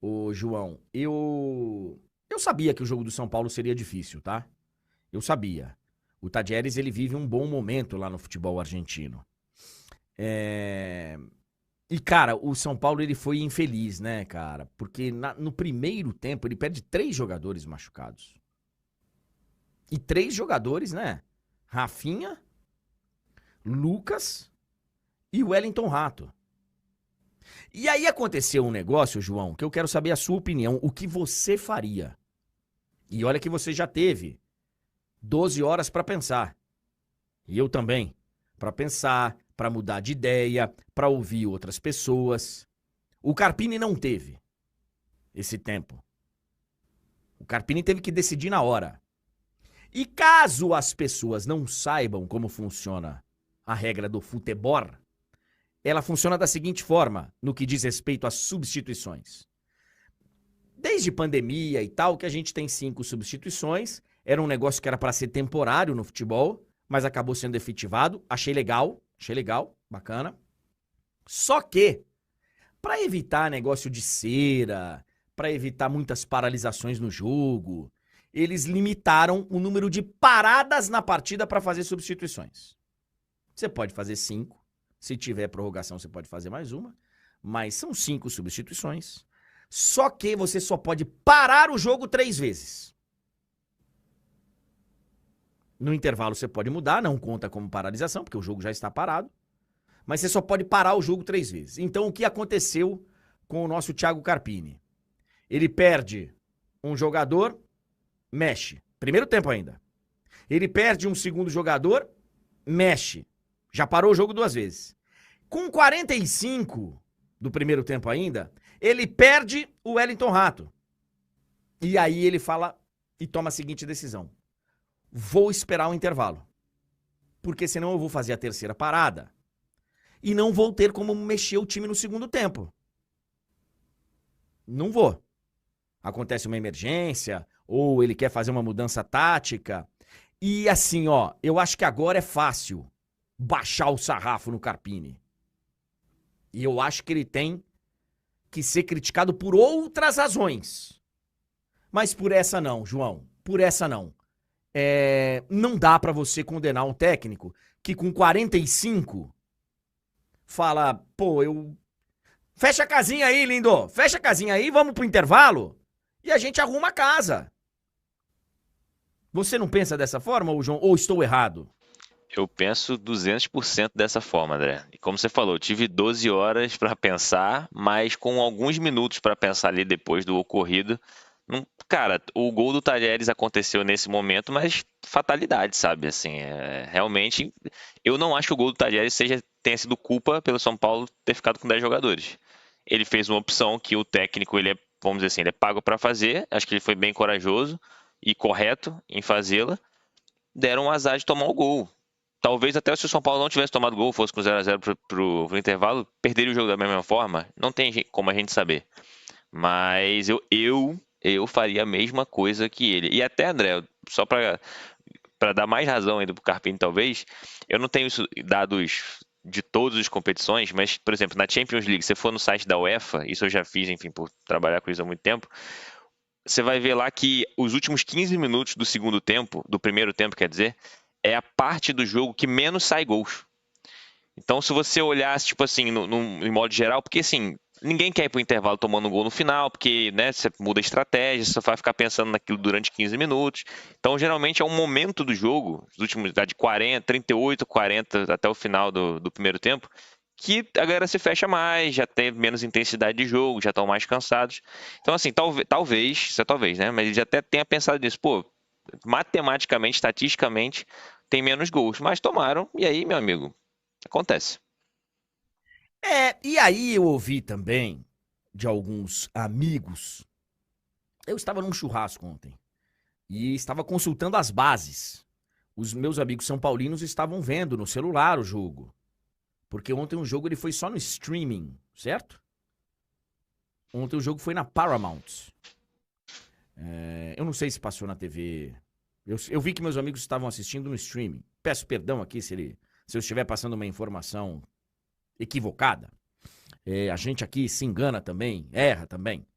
Ô, João, eu sabia que o jogo do São Paulo seria difícil, tá? Eu sabia. O Tadieres, ele vive um bom momento lá no futebol argentino. É... E, cara, o São Paulo, ele foi infeliz, né, cara? Porque no primeiro tempo ele perde 3 jogadores machucados. E 3 jogadores, né? Rafinha, Lucas e Wellington Rato. E aí aconteceu um negócio, João, que eu quero saber a sua opinião. O que você faria? E olha que você já teve 12 horas pra pensar. E eu também. Pra pensar, pra mudar de ideia, pra ouvir outras pessoas. O Carpini não teve esse tempo. O Carpini teve que decidir na hora. E caso as pessoas não saibam como funciona a regra do futebol, ela funciona da seguinte forma, no que diz respeito às substituições. Desde pandemia e tal, que a gente tem 5 substituições. Era um negócio que era para ser temporário no futebol, mas acabou sendo efetivado. Achei legal, bacana. Só que, para evitar negócio de cera, para evitar muitas paralisações no jogo, eles limitaram o número de paradas na partida para fazer substituições. Você pode fazer 5. Se tiver prorrogação, você pode fazer mais uma. Mas são 5 substituições. Só que você só pode parar o jogo 3 vezes. No intervalo você pode mudar, não conta como paralisação, porque o jogo já está parado. Mas você só pode parar o jogo 3 vezes. Então, o que aconteceu com o nosso Thiago Carpini? Ele perde um jogador, mexe. Primeiro tempo ainda. Ele perde um segundo jogador, mexe. Já parou o jogo 2 vezes. Com 45 do primeiro tempo ainda, ele perde o Wellington Rato. E aí ele fala e toma a seguinte decisão. Vou esperar o intervalo. Porque senão eu vou fazer a terceira parada. E não vou ter como mexer o time no segundo tempo. Não vou. Acontece uma emergência, ou ele quer fazer uma mudança tática. E assim, ó, eu acho que agora é fácil baixar o sarrafo no Carpini. E eu acho que ele tem que ser criticado por outras razões. Mas por essa não, João. Por essa não. Não dá pra você condenar um técnico que com 45 fala, pô, fecha a casinha aí, lindo. Fecha a casinha aí, vamos pro intervalo e a gente arruma a casa. Você não pensa dessa forma, João? Ou estou errado? Eu penso 200% dessa forma, André. E como você falou, eu tive 12 horas para pensar, mas com alguns minutos para pensar ali depois do ocorrido. Cara, o gol do Talheres aconteceu nesse momento, mas fatalidade, sabe? Assim, realmente, eu não acho que o gol do Talheres tenha sido culpa pelo São Paulo ter ficado com 10 jogadores. Ele fez uma opção que o técnico, vamos dizer assim, ele é pago para fazer. Acho que ele foi bem corajoso e correto em fazê-la. Deram um azar de tomar o gol. Talvez até se o São Paulo não tivesse tomado gol, fosse com 0-0 pro intervalo, perderia o jogo da mesma forma. Não tem como a gente saber. Mas eu faria a mesma coisa que ele. E até, André, só para dar mais razão ainda pro Carpini, talvez, eu não tenho dados de todas as competições, mas, por exemplo, na Champions League, se você for no site da UEFA, isso eu já fiz, enfim, por trabalhar com isso há muito tempo, você vai ver lá que os últimos 15 minutos do segundo tempo, do primeiro tempo, quer dizer, é a parte do jogo que menos sai gols. Então, se você olhasse, tipo assim, em modo geral, porque assim, ninguém quer ir pro intervalo tomando um gol no final, porque, né, você muda a estratégia, você vai ficar pensando naquilo durante 15 minutos. Então, geralmente é um momento do jogo, os últimos, de 40, 38, 40 até o final do primeiro tempo, que a galera se fecha mais, já tem menos intensidade de jogo, já estão mais cansados. Então, assim, talvez, isso é talvez, né, mas ele já até tenha pensado nisso, pô, matematicamente, estatisticamente, tem menos gols, mas tomaram, e aí, meu amigo, acontece. E aí eu ouvi também de alguns amigos. Eu estava num churrasco ontem e estava consultando as bases. Os meus amigos são paulinos estavam vendo no celular o jogo. Porque ontem o jogo ele foi só no streaming, certo? Ontem o jogo foi na Paramount. Eu não sei se passou na TV. Eu vi que meus amigos estavam assistindo no streaming. Peço perdão aqui se eu estiver passando uma informação equivocada. A gente aqui se engana também, erra também.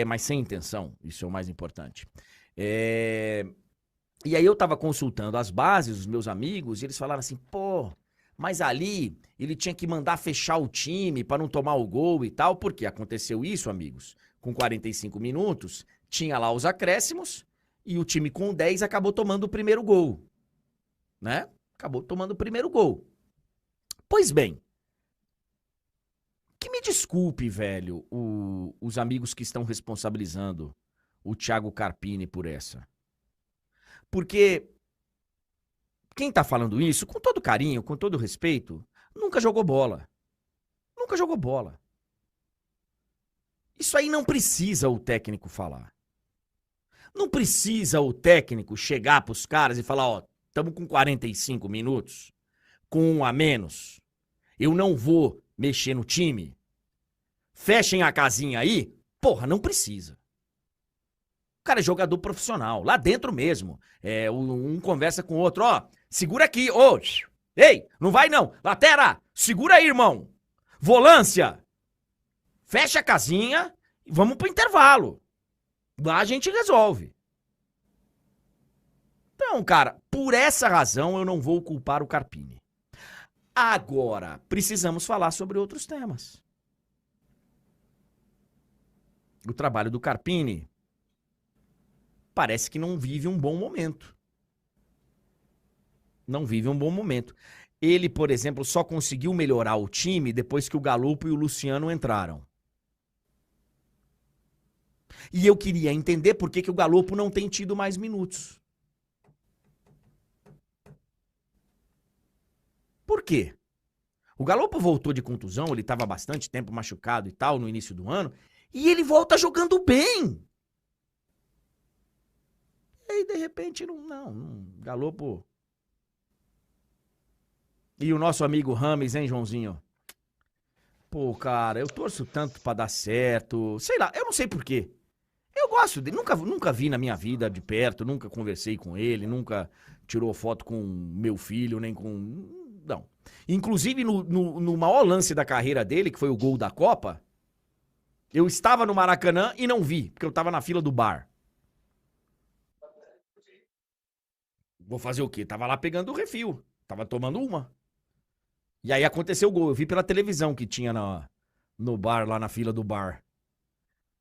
Mas sem intenção, isso é o mais importante. E aí eu tava consultando as bases, os meus amigos, e eles falaram assim, pô, mas ali ele tinha que mandar fechar o time para não tomar o gol e tal, porque aconteceu isso, amigos, com 45 minutos, tinha lá os acréscimos, e o time com 10 acabou tomando o primeiro gol, né? Acabou tomando o primeiro gol. Pois bem, que me desculpe, velho, os amigos que estão responsabilizando o Thiago Carpini por essa. Porque quem tá falando isso, com todo carinho, com todo respeito, nunca jogou bola. Nunca jogou bola. Isso aí não precisa o técnico falar. Não precisa o técnico chegar pros caras e falar, ó, estamos com 45 minutos, com 1 a menos. Eu não vou mexer no time. Fechem a casinha aí. Porra, não precisa. O cara é jogador profissional, lá dentro mesmo. Um conversa com o outro, ó, segura aqui, ô, ei, não vai não, latera, segura aí, irmão. Volância, fecha a casinha e vamos pro intervalo. Lá a gente resolve. Então, cara, por essa razão eu não vou culpar o Carpini. Agora, precisamos falar sobre outros temas. O trabalho do Carpini parece que não vive um bom momento. Não vive um bom momento. Ele, por exemplo, só conseguiu melhorar o time depois que o Galopo e o Luciano entraram. E eu queria entender por que o Galopo não tem tido mais minutos. Por quê? O Galopo voltou de contusão, ele estava bastante tempo machucado e tal no início do ano, e ele volta jogando bem. E aí, de repente, Galopo. E o nosso amigo Rames, hein, Joãozinho? Pô, cara, eu torço tanto pra dar certo. Sei lá, eu não sei por quê. Eu gosto dele, nunca vi na minha vida de perto, nunca conversei com ele, nunca tirou foto com meu filho, nem com... Não. Inclusive, no maior lance da carreira dele, que foi o gol da Copa, eu estava no Maracanã e não vi, porque eu estava na fila do bar. Vou fazer o quê? Tava lá pegando o refil, tava tomando uma. E aí aconteceu o gol, eu vi pela televisão que tinha no bar, lá na fila do bar.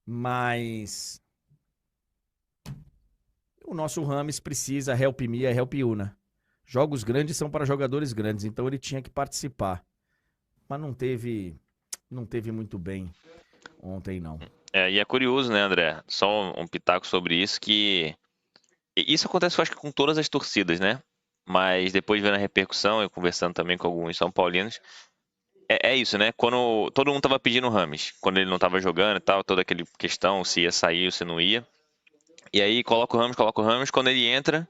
Mas o nosso Rames precisa help me, help you, né? Jogos grandes são para jogadores grandes, então ele tinha que participar. Mas não teve muito bem ontem, não. E é curioso, né, André? Só um pitaco sobre isso, que isso acontece, eu acho que com todas as torcidas, né? Mas depois vendo a repercussão, eu conversando também com alguns São Paulinos, é isso, né? Quando todo mundo tava pedindo o Rames, quando ele não tava jogando e tal, toda aquela questão, se ia sair ou se não ia. E aí coloca o Rames, quando ele entra,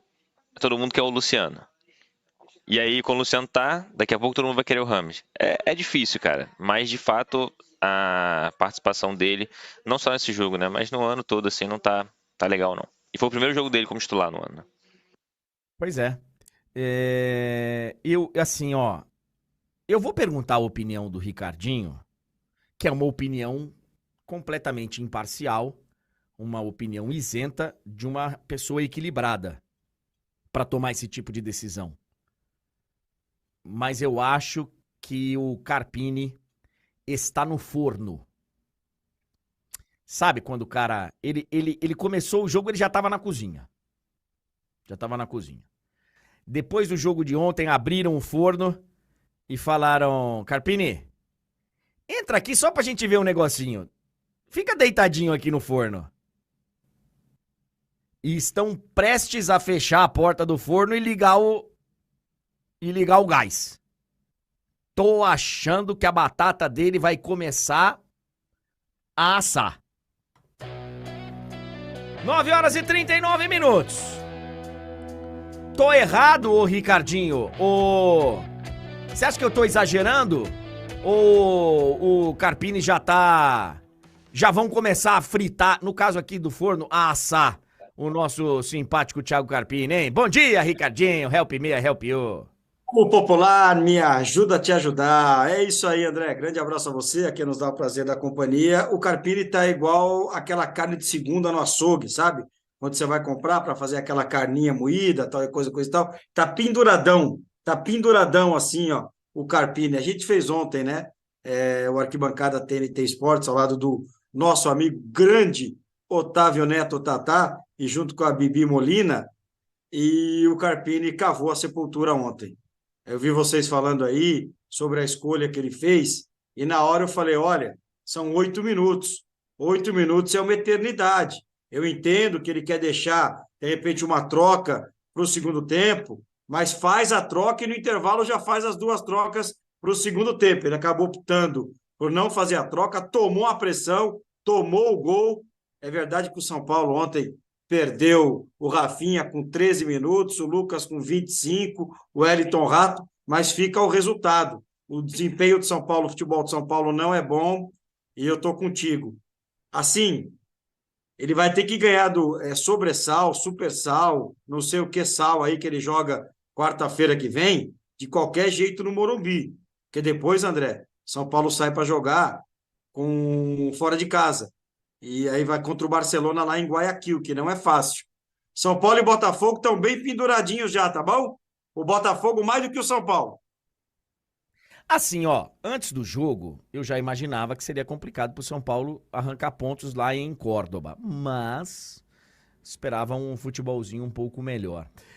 todo mundo quer o Luciano. E aí, quando o Luciano tá, daqui a pouco todo mundo vai querer o Rames. É difícil, cara. Mas, de fato, a participação dele, não só nesse jogo, né? Mas no ano todo, assim, não tá legal, não. E foi o primeiro jogo dele como titular no ano, né? Pois é. Assim, ó, eu vou perguntar a opinião do Ricardinho, que é uma opinião completamente imparcial, uma opinião isenta de uma pessoa equilibrada para tomar esse tipo de decisão. Mas eu acho que o Carpini está no forno. Sabe quando o cara... Ele começou o jogo, ele já estava na cozinha. Depois do jogo de ontem, abriram o forno e falaram... Carpini, entra aqui só pra gente ver um negocinho. Fica deitadinho aqui no forno. E estão prestes a fechar a porta do forno e ligar o gás. Tô achando que a batata dele vai começar a assar. 9h39. Tô errado, ô Ricardinho? Você acha que eu tô exagerando? Ou o Carpini já vão começar a fritar, no caso aqui do forno, a assar o nosso simpático Thiago Carpini, hein? Bom dia, Ricardinho. Help me, help you. O popular me ajuda a te ajudar. É isso aí, André. Grande abraço a você, a quem nos dá o prazer da companhia. O Carpini tá igual aquela carne de segunda no açougue, sabe? Quando você vai comprar para fazer aquela carninha moída, tal e coisa e tal. Tá penduradão assim, ó, o Carpini. A gente fez ontem, né? O Arquibancada TNT Esportes, ao lado do nosso amigo grande Otávio Neto Tatá, e junto com a Bibi Molina, e o Carpini cavou a sepultura ontem. Eu vi vocês falando aí sobre a escolha que ele fez, e na hora eu falei: olha, são 8 minutos. 8 minutos é uma eternidade. Eu entendo que ele quer deixar, de repente, uma troca para o segundo tempo, mas faz a troca e no intervalo já faz as duas trocas para o segundo tempo. Ele acabou optando por não fazer a troca, tomou a pressão, tomou o gol. É verdade que o São Paulo ontem perdeu o Rafinha com 13 minutos, o Lucas com 25, o Wellington Rato, mas fica o resultado. O desempenho de São Paulo, o futebol de São Paulo não é bom e eu estou contigo. Assim, ele vai ter que ganhar do sobressal, super sal, não sei o que sal aí que ele joga quarta-feira que vem, de qualquer jeito no Morumbi. Porque depois, André, São Paulo sai para jogar com fora de casa. E aí vai contra o Barcelona lá em Guayaquil, que não é fácil. São Paulo e Botafogo estão bem penduradinhos já, tá bom? O Botafogo mais do que o São Paulo. Assim, ó, antes do jogo, eu já imaginava que seria complicado pro São Paulo arrancar pontos lá em Córdoba, mas esperava um futebolzinho um pouco melhor.